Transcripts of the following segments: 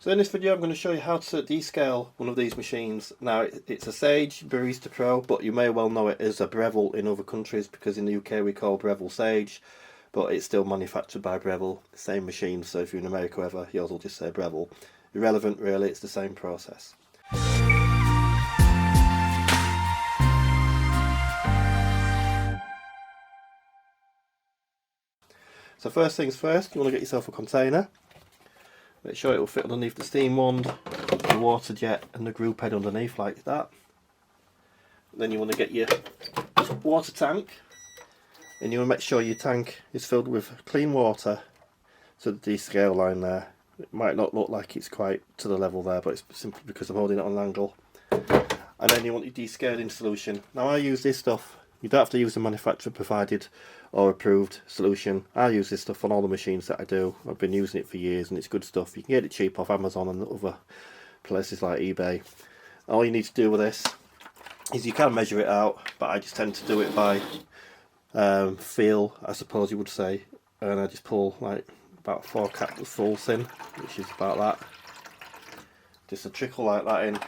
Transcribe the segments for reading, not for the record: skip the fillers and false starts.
So in this video I'm going to show you how to descale one of these machines. Now it's a Sage Barista Pro, but you may well know it as a Breville in other countries because in the UK we call Breville Sage, but it's still manufactured by Breville, same machine, so if you're in America ever, yours will just say Breville. Irrelevant really, it's the same process. So first things first, you want to get yourself a container. Make sure it will fit underneath the steam wand, the water jet and the group head underneath like that. Then you want to get your water tank, and you want to make sure your tank is filled with clean water to the descale line there. It might not look like it's quite to the level there, but it's simply because I'm holding it on an angle. And then you want your descaling solution. Now I use this stuff. You don't have to use the manufacturer provided or approved solution. I use this stuff on all the machines that I do. I've been using it for years and it's good stuff. You can get it cheap off Amazon and other places like eBay. All you need to do with this is you can measure it out, but I just tend to do it by feel, I suppose you would say. And I just pull like about 4 capfuls in, which is about that. Just a trickle like that in.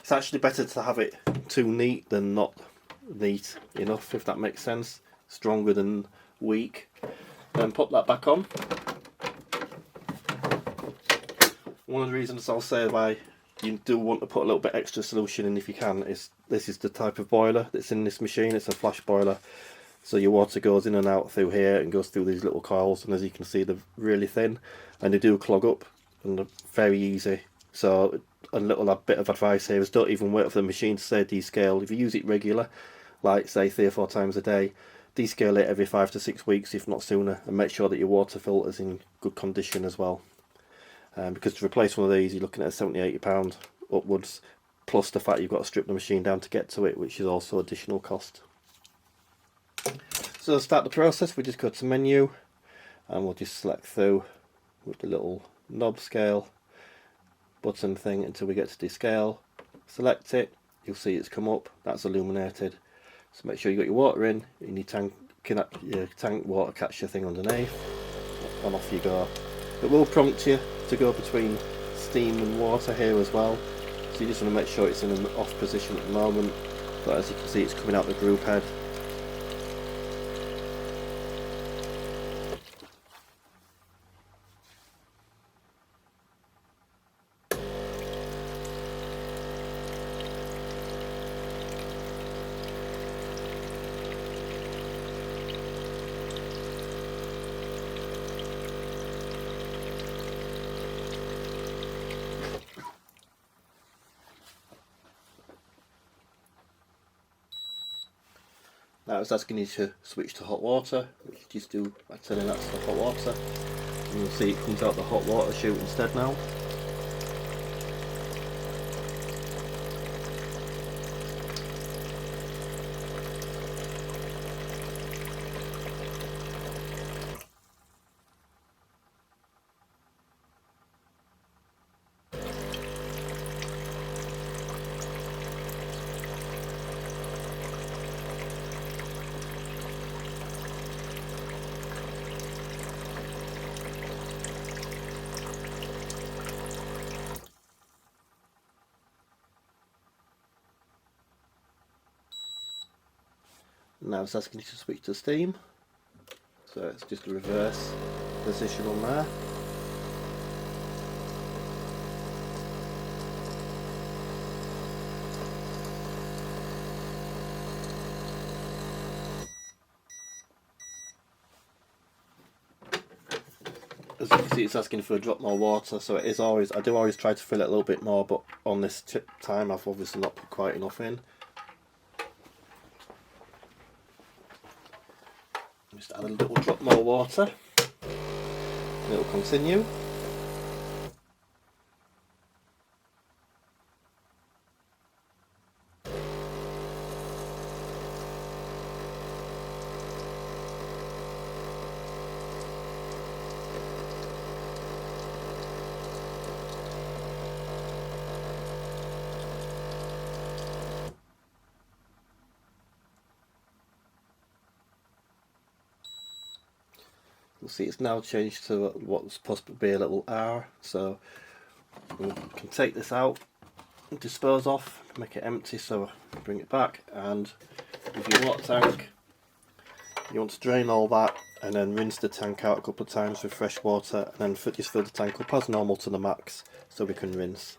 It's actually better to have it too neat than not neat enough, if that makes sense. Stronger than weak. Then put that back on. One of the reasons I'll say why you do want to put a little bit extra solution in if you can is this is the type of boiler that's in this machine. It's a flash boiler, so your water goes in and out through here and goes through these little coils, and as you can see they're really thin and they do clog up and they're very easy. So a little bit of advice here is don't even wait for the machine to say descale. If you use it regular, like say 3 or 4 times a day, descale it every 5 to 6 weeks if not sooner, and make sure that your water filter's in good condition as well. Because to replace one of these you're looking at £70–80 upwards, plus the fact you've got to strip the machine down to get to it, which is also additional cost. So to start the process we just go to menu and we'll just select through with the little knob scale button thing until we get to descale. Select it, you'll see it's come up, that's illuminated. So make sure you got your water in your tank water catcher thing underneath, and off you go. It will prompt you to go between steam and water here as well, so you just want to make sure it's in an off position at the moment, but as you can see it's coming out the group head. Now it's asking you to switch to hot water, which you just do by turning that to hot water. And you'll see it comes out the hot water chute instead now. Now it's asking you to switch to steam, so it's just a reverse position on there. As you can see it's asking for a drop more water, so it is always, I do always try to fill it a little bit more, but on this time I've obviously not put quite enough in. Just add a little drop more water and it will continue. You'll see it's now changed to what's supposed to be a little R, so We can take this out and dispose off, make it empty, so bring it back, and with your water tank you want to drain all that and then rinse the tank out a couple of times with fresh water, and then just fill the tank up as normal to the max so we can rinse.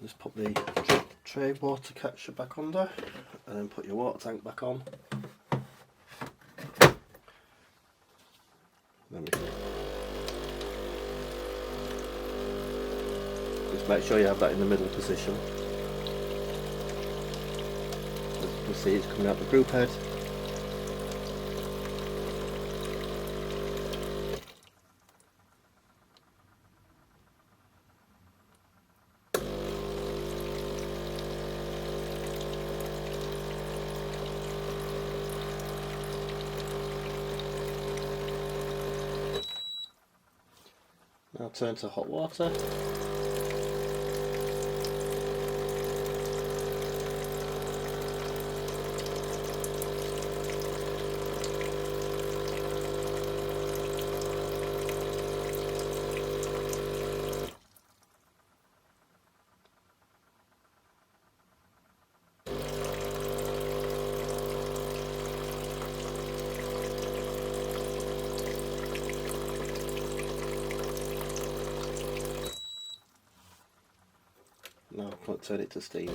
Just put the tray water catcher back under and then put your water tank back on. Then we can just make sure you have that in the middle position. As you can see, it's coming out the group head. Now turn to hot water. Now I'll turn it to steam.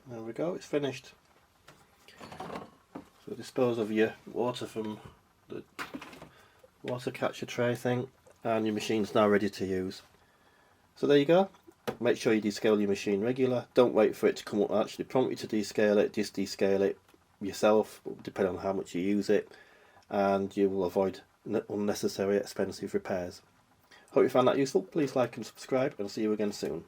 There we go, it's finished. So dispose of your water from the water catcher tray thing, and your machine's now ready to use. So there you go. Make sure you descale your machine regular. Don't wait for it to come up and actually prompt you to descale it. Just descale it yourself, depending on how much you use it, and you will avoid unnecessary expensive repairs. Hope you found that useful. Please like and subscribe, and I'll see you again soon.